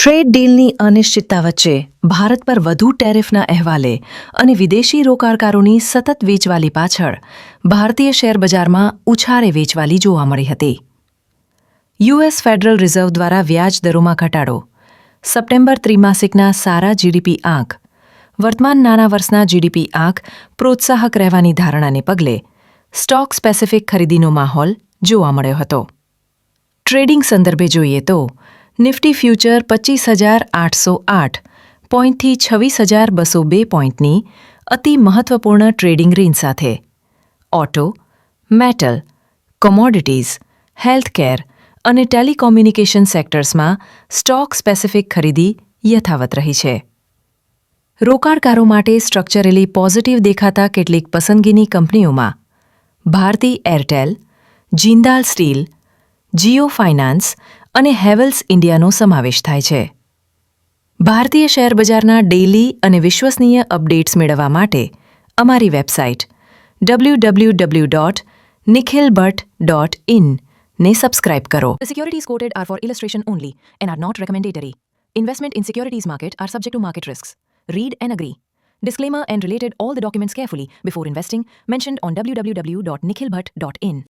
Trade ડીલની અનિશ્ચિતતા વચ્ચે ભારત પર વધુ ટેરિફના અહેવાલે અને વિદેશી રોકાણકારોની સતત વેચવાલી પાછળ ભારતીય શેરબજારમાં ઉછાળે વેચવાલી જોવા મળી હતી. યુએસ ફેડરલ રિઝર્વ દ્વારા વ્યાજ દરોમાં ઘટાડો, સપ્ટેમ્બર ત્રિમાસિકના સારા જીડીપી આંક, વર્તમાન નાણાં વર્ષના જીડીપી આંક પ્રોત્સાહક રહેવાની ધારણાને પગલે સ્ટોક સ્પેસિફિક ખરીદીનો માહોલ જોવા મળ્યો હતો. ટ્રેડિંગ સંદર્ભે જોઈએ તો નિફ્ટી ફ્યુચર 25,808 પોઈન્ટથી 26,202 પોઈન્ટની અતિ મહત્વપૂર્ણ ટ્રેડિંગ રેન્જ સાથે ઓટો, મેટલ, કોમોડિટીઝ, હેલ્થકેર અને ટેલિકોમ્યુનિકેશન સેક્ટર્સમાં સ્ટોક સ્પેસિફિક ખરીદી યથાવત રહી છે. રોકાણકારો માટે સ્ટ્રક્ચરલી પોઝિટિવ દેખાતા કેટલીક પસંદગીની કંપનીઓમાં Bharti Airtel, Jindal steel, Jio finance અને હેવેલ્સ ઇન્ડિયાનો સમાવેશ થાય છે. ભારતીય શેરબજારના ડેઇલી અને વિશ્વસનીય અપડેટ્સ મેળવવા માટે અમારી વેબસાઇટ www.nikhilbhatt.in ને સબસ્ક્રાઇબ કરો. The securities quoted are for illustration only and are not recommendatory. Investment in securities market are subject to market risks. Read and agree. Disclaimer and related all the documents carefully before investing mentioned on www.nikhilbhatt.in.